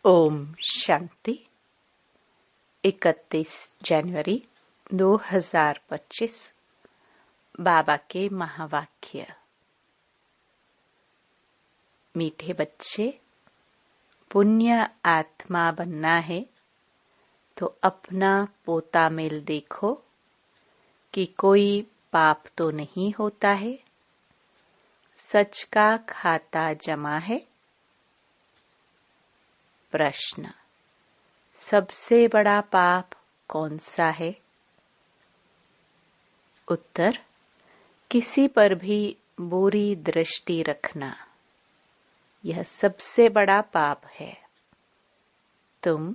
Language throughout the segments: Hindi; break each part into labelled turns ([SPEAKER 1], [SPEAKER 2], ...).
[SPEAKER 1] ओम शांति। 31 जनवरी 2025 बाबा के महावाक्य। मीठे बच्चे, पुण्य आत्मा बनना है तो अपना पोता मेल देखो कि कोई पाप तो नहीं होता है। सच का खाता जमा है। प्रश्न: सबसे बड़ा पाप कौन सा है? उत्तर: किसी पर भी बुरी दृष्टि रखना, यह सबसे बड़ा पाप है। तुम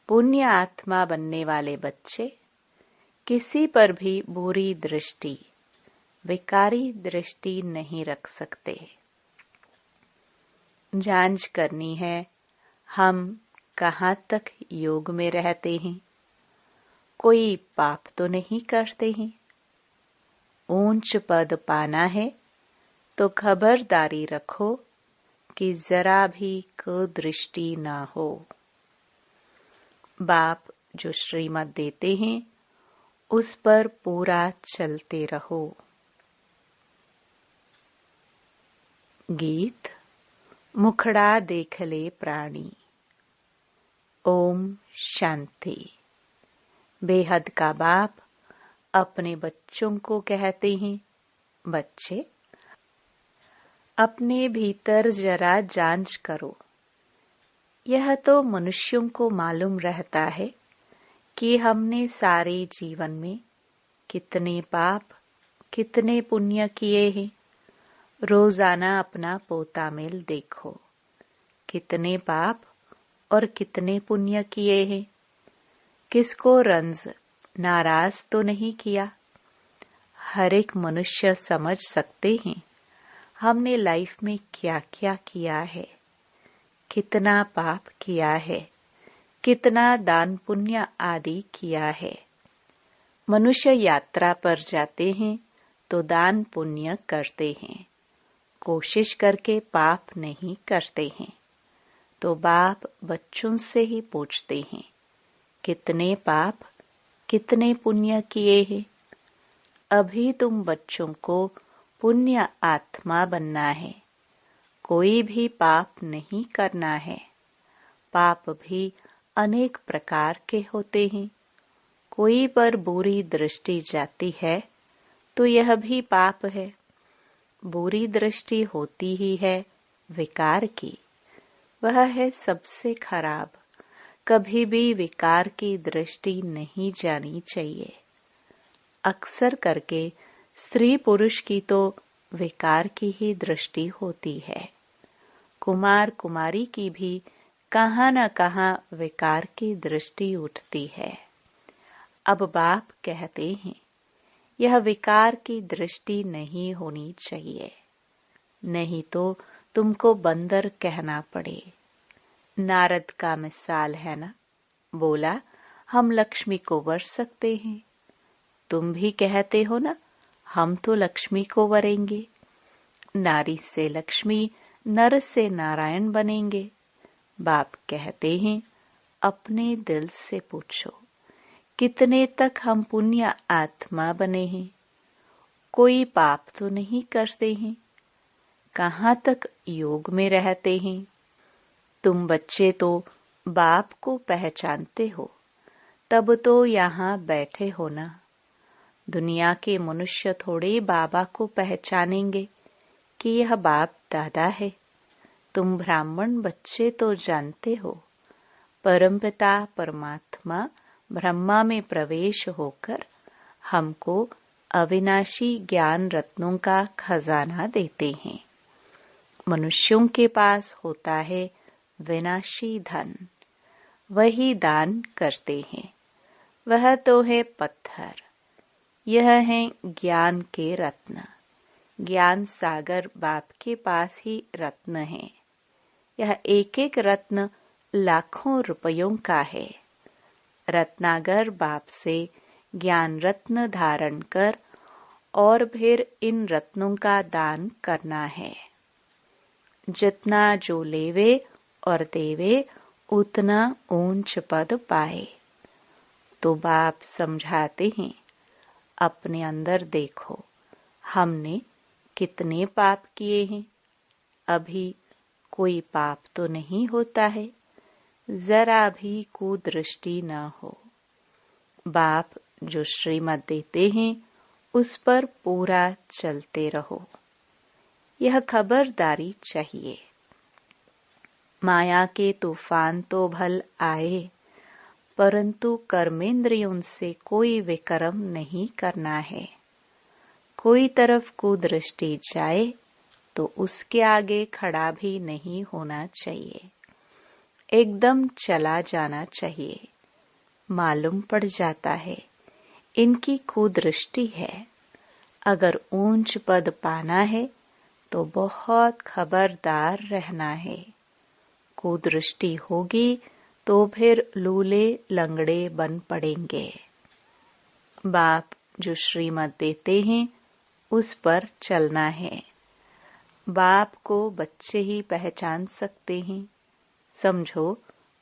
[SPEAKER 1] पुण्य आत्मा बनने वाले बच्चे किसी पर भी बुरी दृष्टि, विकारी दृष्टि नहीं रख सकते। जांच करनी है, हम कहाँ तक योग में रहते हैं, कोई पाप तो नहीं करते हैं। ऊंच पद पाना है तो खबरदारी रखो कि जरा भी कुदृष्टि ना हो। बाप जो श्रीमत देते हैं उस पर पूरा चलते रहो। गीत मुखड़ा देख ले प्राणी। ओम शांति। बेहद का बाप अपने बच्चों को कहते हैं, बच्चे अपने भीतर जरा जांच करो। यह तो मनुष्यों को मालूम रहता है कि हमने सारे जीवन में कितने पाप कितने पुण्य किए हैं। रोजाना अपना पोता मेल देखो, कितने पाप और कितने पुण्य किए हैं। किसको रंज नाराज तो नहीं किया। हर एक मनुष्य समझ सकते हैं हमने लाइफ में क्या क्या किया है, कितना पाप किया है, कितना दान पुण्य आदि किया है। मनुष्य यात्रा पर जाते हैं तो दान पुण्य करते हैं, कोशिश करके पाप नहीं करते हैं। तो बाप बच्चों से ही पूछते हैं, कितने पाप कितने पुण्य किए हैं। अभी तुम बच्चों को पुण्य आत्मा बनना है, कोई भी पाप नहीं करना है। पाप भी अनेक प्रकार के होते हैं। कोई पर बुरी दृष्टि जाती है तो यह भी पाप है। बुरी दृष्टि होती ही है विकार की, वह है सबसे खराब। कभी भी विकार की दृष्टि नहीं जानी चाहिए। अक्सर करके स्त्री पुरुष की तो विकार की ही दृष्टि होती है। कुमार कुमारी की भी कहाँ न कहाँ विकार की दृष्टि उठती है। अब बाप कहते हैं, यह विकार की दृष्टि नहीं होनी चाहिए, नहीं तो तुमको बंदर कहना पड़े। नारद का मिसाल है ना, बोला हम लक्ष्मी को वर सकते हैं। तुम भी कहते हो ना, हम तो लक्ष्मी को वरेंगे। नारी से लक्ष्मी, नर से नारायण बनेंगे। बाप कहते हैं, अपने दिल से पूछो, कितने तक हम पुण्य आत्मा बने हैं। कोई पाप तो नहीं करते हैं। कहाँ तक योग में रहते हैं। तुम बच्चे तो बाप को पहचानते हो, तब तो यहाँ बैठे हो ना। दुनिया के मनुष्य थोड़े बाबा को पहचानेंगे कि यह बाप दादा है। तुम ब्राह्मण बच्चे तो जानते हो, परमपिता परमात्मा ब्रह्मा में प्रवेश होकर हमको अविनाशी ज्ञान रत्नों का खजाना देते हैं। मनुष्यों के पास होता है विनाशी धन, वही दान करते हैं। वह तो है पत्थर, यह है ज्ञान के रत्न। ज्ञान सागर बाप के पास ही रत्न है। यह एक एक रत्न लाखों रुपयों का है। रत्नागर बाप से ज्ञान रत्न धारण कर और फिर इन रत्नों का दान करना है। जितना जो लेवे और देवे उतना ऊंच पद पाए। तो बाप समझाते हैं, अपने अंदर देखो, हमने कितने पाप किए हैं। अभी कोई पाप तो नहीं होता है, जरा भी कुदृष्टि न हो। बाप जो श्रीमत देते हैं उस पर पूरा चलते रहो, यह खबरदारी चाहिए। माया के तूफान तो भल आए, परंतु कर्मेंद्रियों से कोई विक्रम नहीं करना है। कोई तरफ कुदृष्टि जाए तो उसके आगे खड़ा भी नहीं होना चाहिए, एकदम चला जाना चाहिए। मालूम पड़ जाता है इनकी कुदृष्टि है। अगर ऊंच पद पाना है तो बहुत खबरदार रहना है। कुदृष्टि होगी तो फिर लूले लंगड़े बन पड़ेंगे। बाप जो श्रीमत देते हैं उस पर चलना है। बाप को बच्चे ही पहचान सकते हैं। समझो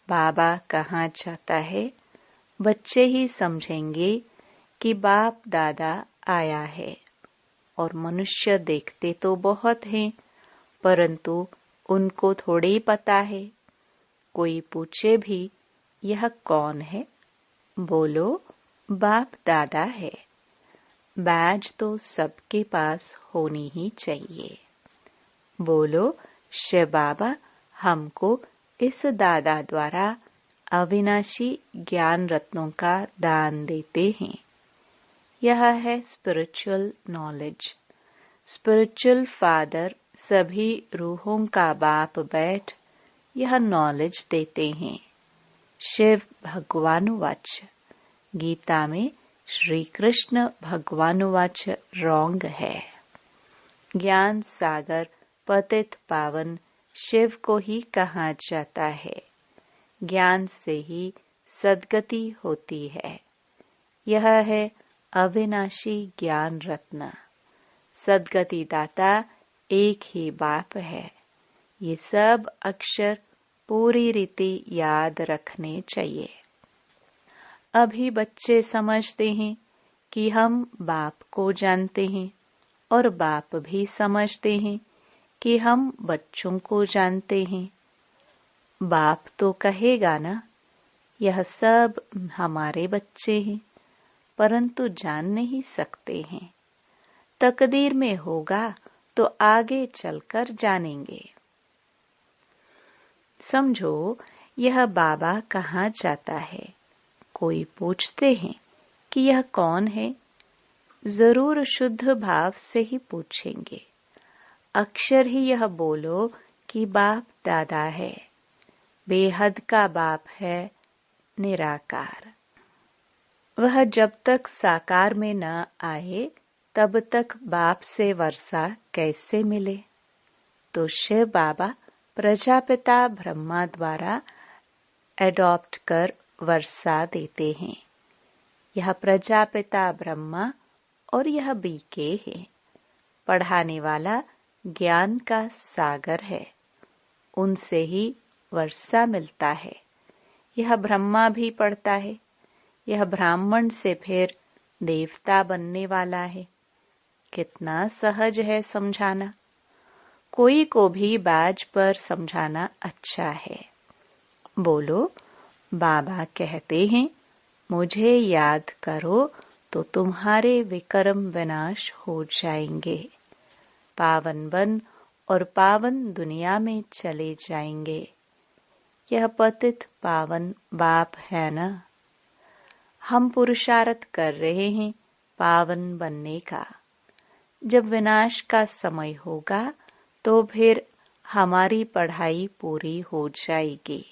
[SPEAKER 1] बाबा कहाँ जाता है, बच्चे ही समझेंगे कि बाप दादा आया है। और मनुष्य देखते तो बहुत हैं, परंतु उनको थोड़ी पता है। कोई पूछे भी यह कौन है, बोलो बाप दादा है। बैज तो सबके पास होनी ही चाहिए। बोलो शिव बाबा हमको इस दादा द्वारा अविनाशी ज्ञान रत्नों का दान देते हैं। यह है स्पिरिचुअल नॉलेज। स्पिरिचुअल फादर सभी रूहों का बाप बैठ यह नॉलेज देते हैं। शिव भगवानुवाच, गीता में श्री कृष्ण भगवानुवाच रॉन्ग है। ज्ञान सागर पतित पावन शिव को ही कहा जाता है। ज्ञान से ही सद्गति होती है। यह है अविनाशी ज्ञान रत्न। सद्गति दाता एक ही बाप है। ये सब अक्षर पूरी रीति याद रखने चाहिए। अभी बच्चे समझते हैं कि हम बाप को जानते हैं, और बाप भी समझते हैं कि हम बच्चों को जानते हैं। बाप तो कहेगा ना, यह सब हमारे बच्चे हैं, परंतु जान नहीं सकते हैं। तकदीर में होगा तो आगे चलकर जानेंगे। समझो यह बाबा कहाँ जाता है। कोई पूछते हैं कि यह कौन है, जरूर शुद्ध भाव से ही पूछेंगे। अक्षर ही यह बोलो कि बाप दादा है। बेहद का बाप है, निराकार। वह जब तक साकार में न आए तब तक बाप से वर्षा कैसे मिले। तो शिव बाबा प्रजापिता ब्रह्मा द्वारा एडॉप्ट कर वर्षा देते हैं। यह प्रजापिता ब्रह्मा और यह बीके है। पढ़ाने वाला ज्ञान का सागर है, उनसे ही वर्षा मिलता है। यह ब्रह्मा भी पढ़ता है। यह ब्राह्मण से फिर देवता बनने वाला है। कितना सहज है समझाना। कोई को भी बाज पर समझाना अच्छा है। बोलो बाबा कहते हैं, मुझे याद करो तो तुम्हारे विक्रम विनाश हो जाएंगे। पावन बन और पावन दुनिया में चले जाएंगे। यह पतित पावन बाप है ना। हम पुरुषार्थ कर रहे हैं पावन बनने का। जब विनाश का समय होगा तो फिर हमारी पढ़ाई पूरी हो जाएगी।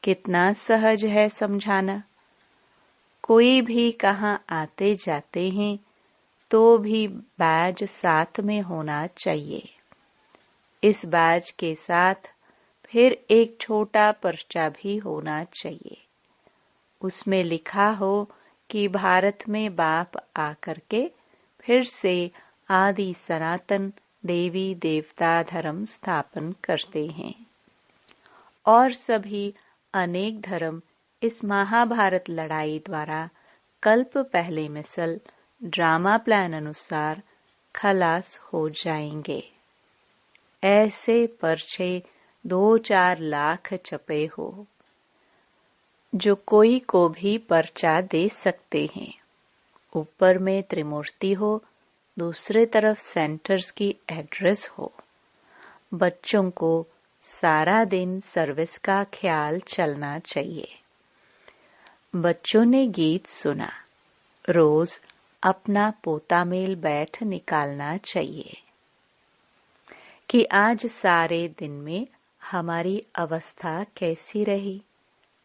[SPEAKER 1] कितना सहज है समझाना। कोई भी कहाँ आते जाते हैं तो भी बैज साथ में होना चाहिए। इस बैज के साथ फिर एक छोटा पर्चा भी होना चाहिए। उसमें लिखा हो कि भारत में बाप आकर के फिर से आदि सनातन देवी देवता धर्म स्थापन करते हैं और सभी अनेक धर्म इस महाभारत लड़ाई द्वारा कल्प पहले मिसल ड्रामा प्लान अनुसार खलास हो जाएंगे। ऐसे पर्चे 2-4 लाख छपे हो, जो कोई को भी पर्चा दे सकते हैं। ऊपर में त्रिमूर्ति हो, दूसरे तरफ सेंटर्स की एड्रेस हो। बच्चों को सारा दिन सर्विस का ख्याल चलना चाहिए। बच्चों ने गीत सुना, रोज अपना पोता मेल बैठ निकालना चाहिए कि आज सारे दिन में हमारी अवस्था कैसी रही।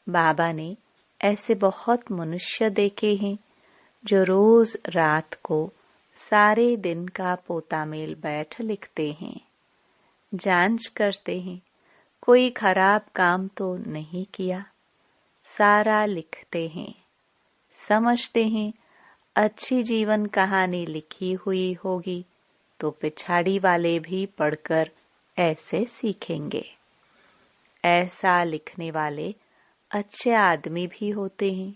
[SPEAKER 1] बाबा ने ऐसे बहुत मनुष्य देखे हैं जो रोज रात को सारे दिन का पोता मेल बैठ लिखते हैं, जांच करते हैं कोई खराब काम तो नहीं किया, सारा लिखते हैं। समझते हैं अच्छी जीवन कहानी लिखी हुई होगी तो पिछाड़ी वाले भी पढ़कर ऐसे सीखेंगे। ऐसा लिखने वाले अच्छे आदमी भी होते हैं।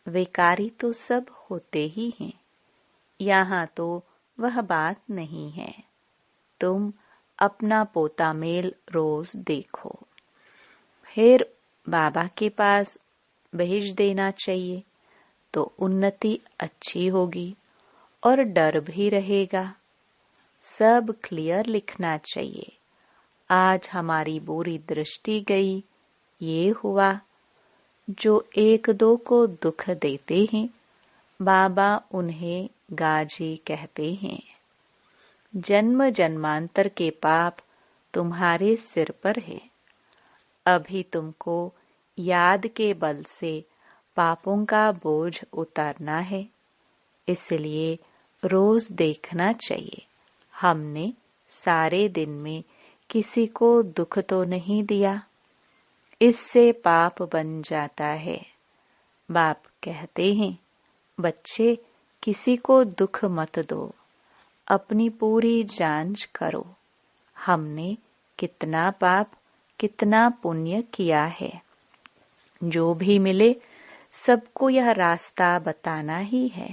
[SPEAKER 1] विकारी तो सब होते ही हैं। यहाँ तो वह बात नहीं है। तुम अपना पोता मेल रोज देखो, फिर बाबा के पास भेज देना चाहिए तो उन्नति अच्छी होगी और डर भी रहेगा। सब क्लियर लिखना चाहिए। आज हमारी बुरी दृष्टि गई, ये हुआ। जो 1-2 को दुख देते हैं, बाबा उन्हें गाजी कहते हैं। जन्म जन्मांतर के पाप तुम्हारे सिर पर है। अभी तुमको याद के बल से पापों का बोझ उतारना है। इसलिए रोज देखना चाहिए हमने सारे दिन में किसी को दुख तो नहीं दिया। इससे पाप बन जाता है। बाप कहते हैं, बच्चे किसी को दुख मत दो, अपनी पूरी जांच करो। हमने कितना पाप कितना पुण्य किया है। जो भी मिले सबको यह रास्ता बताना ही है।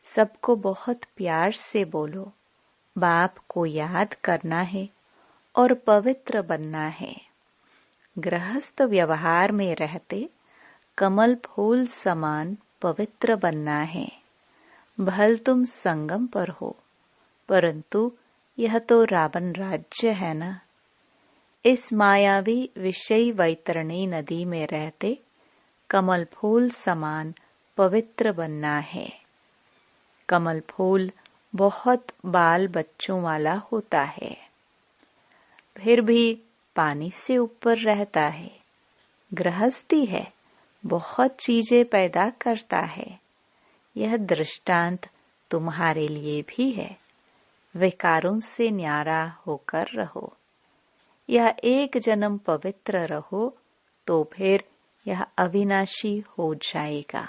[SPEAKER 1] सबको बहुत प्यार से बोलो। बाप को याद करना है और पवित्र बनना है। गृहस्थ व्यवहार में रहते कमल फूल समान पवित्र बनना है। भल तुम संगम पर हो, परंतु यह तो रावण राज्य है ना। इस मायावी विषयी वैतरणी नदी में रहते कमल फूल समान पवित्र बनना है। कमल फूल बहुत बाल बच्चों वाला होता है, फिर भी पानी से ऊपर रहता है। गृहस्थी है, बहुत चीजें पैदा करता है। यह दृष्टांत तुम्हारे लिए भी है। विकारों से न्यारा होकर रहो। यह एक जन्म पवित्र रहो तो फिर यह अविनाशी हो जाएगा।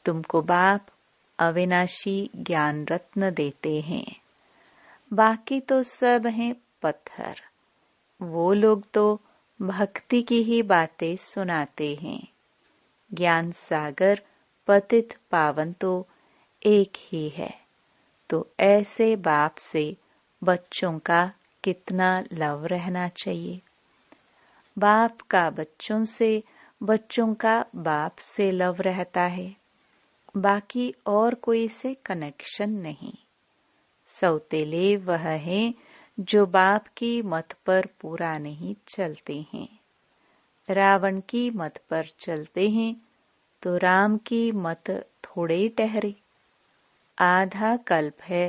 [SPEAKER 1] तुमको बाप अविनाशी ज्ञान रत्न देते हैं। बाकी तो सब हैं पत्थर। वो लोग तो भक्ति की ही बातें सुनाते हैं। ज्ञान सागर पतित पावन तो एक ही है। तो ऐसे बाप से बच्चों का कितना लव रहना चाहिए। बाप का बच्चों से, बच्चों का बाप से लव रहता है। बाकी और कोई से कनेक्शन नहीं। सौतेले वह हैं जो बाप की मत पर पूरा नहीं चलते हैं। रावण की मत पर चलते हैं तो राम की मत थोड़े ठहरे। आधा कल्प है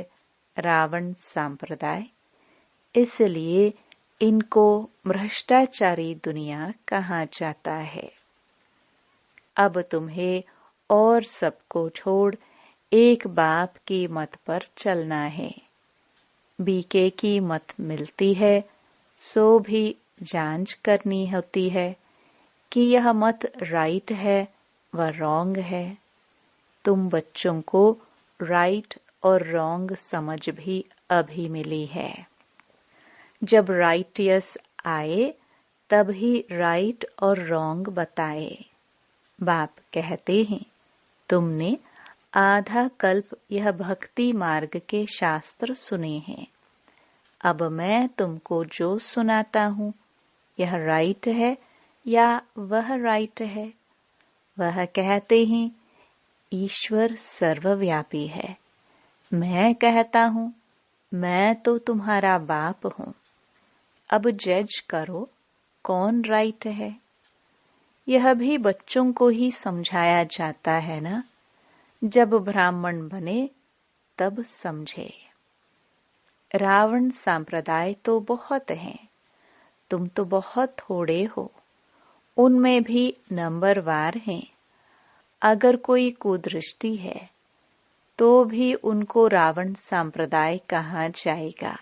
[SPEAKER 1] रावण संप्रदाय, इसलिए इनको भ्रष्टाचारी दुनिया कहा जाता है। अब तुम्हें और सबको छोड़ एक बाप की मत पर चलना है। बीके की मत मिलती है सो भी जांच करनी होती है कि यह मत राइट है व रॉन्ग है। तुम बच्चों को राइट और रॉन्ग समझ भी अभी मिली है। जब राइटियस आए तब ही राइट और रॉन्ग बताए। बाप कहते हैं, तुमने आधा कल्प यह भक्ति मार्ग के शास्त्र सुने हैं। अब मैं तुमको जो सुनाता हूँ, यह राइट है या वह राइट है? वह कहते हैं, ईश्वर सर्वव्यापी है। मैं कहता हूँ, मैं तो तुम्हारा बाप हूँ। अब जज करो कौन राइट है। यह भी बच्चों को ही समझाया जाता है ना। जब ब्राह्मण बने तब समझे। रावण संप्रदाय तो बहुत हैं, तुम तो बहुत थोड़े हो। उनमें भी नंबरवार हैं। अगर कोई कुदृष्टि है तो भी उनको रावण संप्रदाय कहा जाएगा।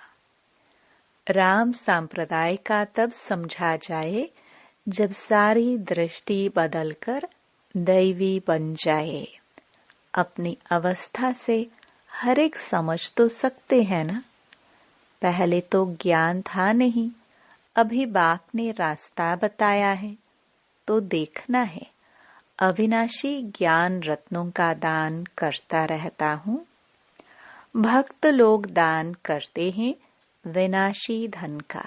[SPEAKER 1] राम संप्रदाय का तब समझा जाए जब सारी दृष्टि बदलकर दैवी बन जाए। अपनी अवस्था से हर एक समझ तो सकते हैं ना। पहले तो ज्ञान था नहीं, अभी बाप ने रास्ता बताया है तो देखना है। अविनाशी ज्ञान रत्नों का दान करता रहता हूँ। भक्त लोग दान करते हैं विनाशी धन का।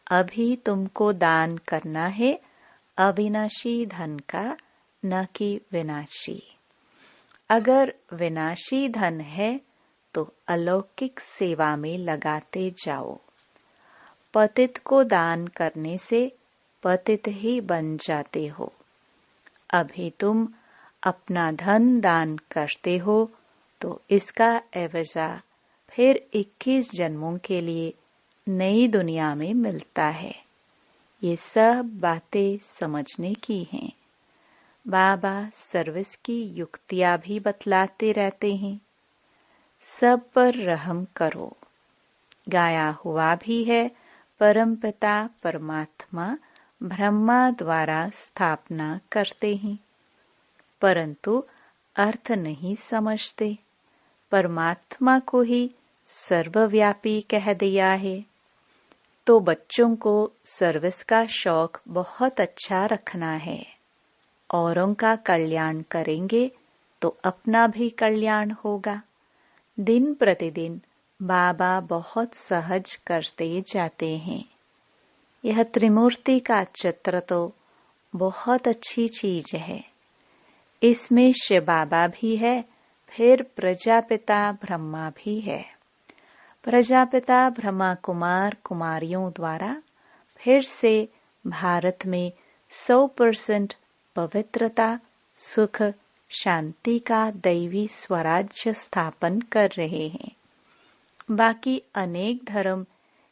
[SPEAKER 1] अभी तुमको दान करना है अविनाशी धन का, न कि विनाशी। अगर विनाशी धन है तो अलौकिक सेवा में लगाते जाओ। पतित को दान करने से पतित ही बन जाते हो। अभी तुम अपना धन दान करते हो तो इसका एवजा फिर 21 जन्मों के लिए नई दुनिया में मिलता है। ये सब बातें समझने की हैं। बाबा सर्विस की युक्तियां भी बतलाते रहते हैं। सब पर रहम करो। गाया हुआ भी है, परमपिता परमात्मा ब्रह्मा द्वारा स्थापना करते हैं, परंतु अर्थ नहीं समझते। परमात्मा को ही सर्वव्यापी कह दिया है। तो बच्चों को सर्विस का शौक बहुत अच्छा रखना है। औरों का कल्याण करेंगे तो अपना भी कल्याण होगा। दिन प्रतिदिन बाबा बहुत सहज करते जाते हैं। यह त्रिमूर्ति का चित्र तो बहुत अच्छी चीज है। इसमें शिव बाबा भी है, फिर प्रजापिता ब्रह्मा भी है। प्रजापिता ब्रह्मा कुमार कुमारियों द्वारा फिर से भारत में 100% पवित्रता, सुख, शांति का दैवी स्वराज्य स्थापन कर रहे हैं। बाकी अनेक धर्म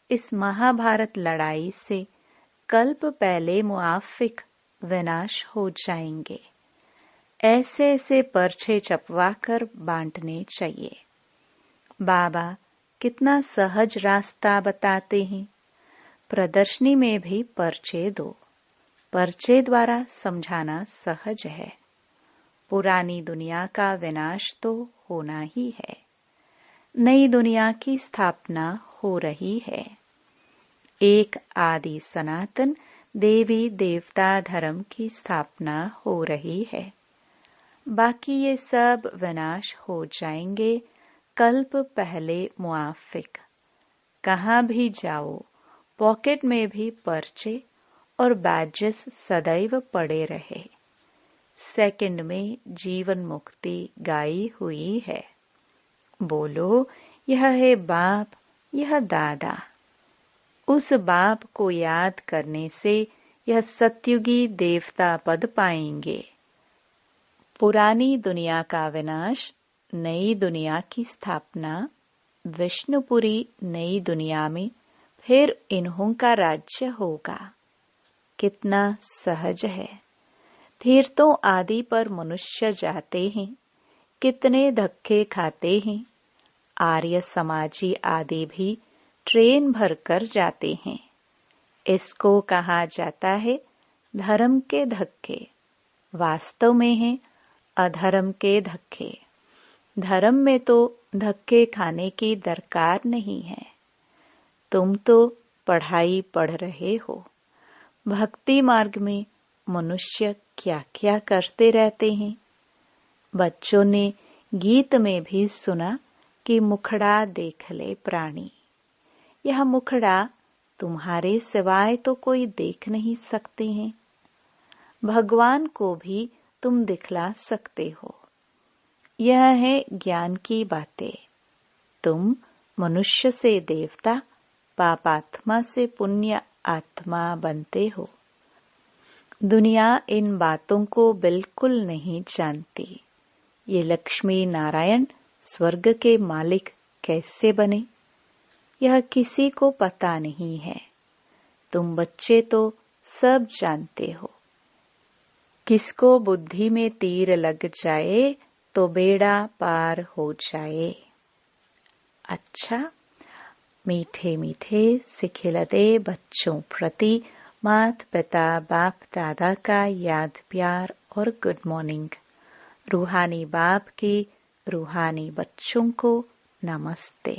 [SPEAKER 1] इस महाभारत लड़ाई से कल्प पहले मुआफिक विनाश हो जाएंगे। ऐसे ऐसे पर्चे छपवा कर बांटने चाहिए। बाबा कितना सहज रास्ता बताते हैं। प्रदर्शनी में भी पर्चे दो। पर्चे द्वारा समझाना सहज है। पुरानी दुनिया का विनाश तो होना ही है। नई दुनिया की स्थापना हो रही है। एक आदि सनातन देवी देवता धर्म की स्थापना हो रही है। बाकी ये सब विनाश हो जाएंगे कल्प पहले मुआफिक। कहाँ भी जाओ पॉकेट में भी पर्चे और बैजेस सदैव पड़े रहे। सेकंड में जीवन मुक्ति गाई हुई है। बोलो, यह है बाप, यह दादा। उस बाप को याद करने से यह सत्युगी देवता पद पाएंगे। पुरानी दुनिया का विनाश, नई दुनिया की स्थापना, विष्णुपुरी नई दुनिया में फिर इन्हों का राज्य होगा। कितना सहज है। तीर्थों आदि पर मनुष्य जाते हैं, कितने धक्के खाते हैं। आर्य समाजी आदि भी ट्रेन भरकर जाते हैं। इसको कहा जाता है धर्म के धक्के। वास्तव में है अधर्म के धक्के। धर्म में तो धक्के खाने की दरकार नहीं है। तुम तो पढ़ाई पढ़ रहे हो, भक्ति मार्ग में मनुष्य क्या क्या करते रहते हैं। बच्चों ने गीत में भी सुना कि मुखड़ा देख ले प्राणी। यह मुखड़ा तुम्हारे सिवाय तो कोई देख नहीं सकते हैं। भगवान को भी तुम दिखला सकते हो। यह है ज्ञान की बातें। तुम मनुष्य से देवता, पापात्मा से पुण्य आत्मा बनते हो। दुनिया इन बातों को बिल्कुल नहीं जानती। ये लक्ष्मी नारायण स्वर्ग के मालिक कैसे बने, यह किसी को पता नहीं है। तुम बच्चे तो सब जानते हो। किसको बुद्धि में तीर लग जाए तो बेड़ा पार हो जाए। अच्छा, मीठे मीठे सिखिलते बच्चों प्रति माता पिता बाप दादा का याद प्यार और गुड मॉर्निंग। रूहानी बाप की रूहानी बच्चों को नमस्ते।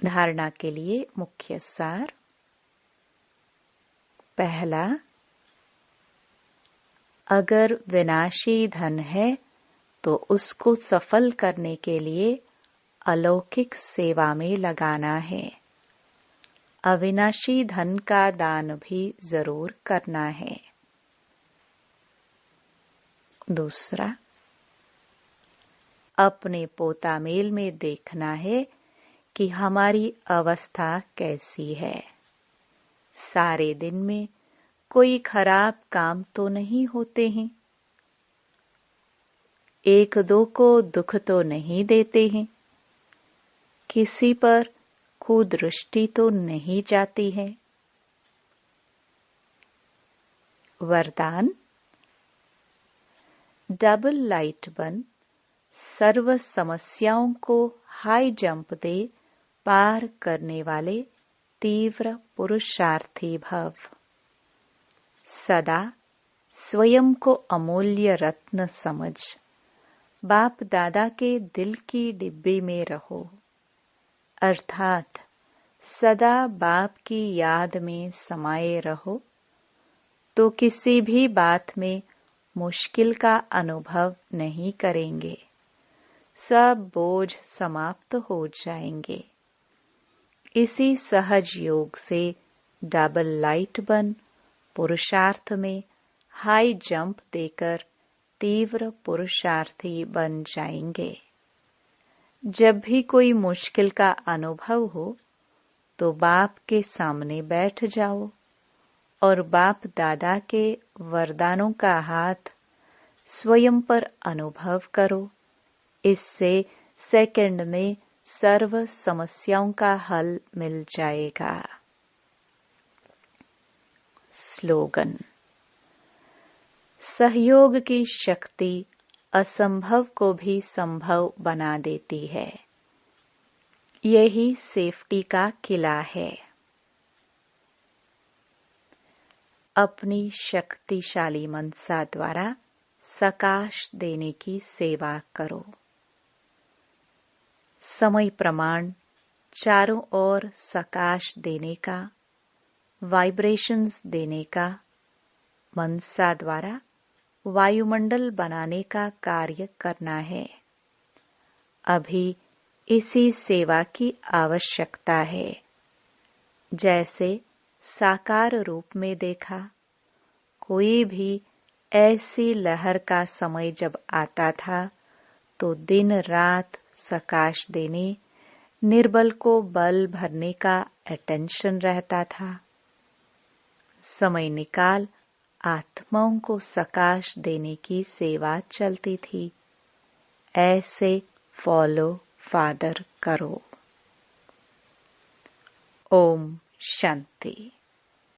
[SPEAKER 1] धारणा के लिए मुख्य सार। पहला, अगर विनाशी धन है तो उसको सफल करने के लिए अलौकिक सेवा में लगाना है। अविनाशी धन का दान भी जरूर करना है। दूसरा, अपने पोता मेल में देखना है कि हमारी अवस्था कैसी है। सारे दिन में कोई खराब काम तो नहीं होते हैं। एक दो को दुख तो नहीं देते हैं। किसी पर कुदृष्टि तो नहीं जाती है। वरदान, डबल लाइट बन, सर्व समस्याओं को हाई जंप दे पार करने वाले तीव्र पुरुषार्थी भव। सदा स्वयं को अमूल्य रत्न समझ बाप दादा के दिल की डिब्बी में रहो, अर्थात सदा बाप की याद में समाये रहो, तो किसी भी बात में मुश्किल का अनुभव नहीं करेंगे। सब बोझ समाप्त हो जाएंगे। इसी सहज योग से डबल लाइट बन पुरुषार्थ में हाई जंप देकर तीव्र पुरुषार्थी बन जाएंगे। जब भी कोई मुश्किल का अनुभव हो तो बाप के सामने बैठ जाओ और बाप दादा के वरदानों का हाथ स्वयं पर अनुभव करो। इससे सेकंड में सर्व समस्याओं का हल मिल जाएगा। स्लोगन, सहयोग की शक्ति असंभव को भी संभव बना देती है। यही सेफ्टी का किला है। अपनी शक्तिशाली मनसा द्वारा सकाश देने की सेवा करो। समय प्रमाण चारों ओर सकाश देने का, वाइब्रेशंस देने का, मनसा द्वारा वायुमंडल बनाने का कार्य करना है। अभी इसी सेवा की आवश्यकता है। जैसे साकार रूप में देखा, कोई भी ऐसी लहर का समय जब आता था तो दिन रात सकाश देने, निर्बल को बल भरने का अटेंशन रहता था। समय निकाल आत्माओं को सकाश देने की सेवा चलती थी। ऐसे फॉलो फादर करो। ओम शांति।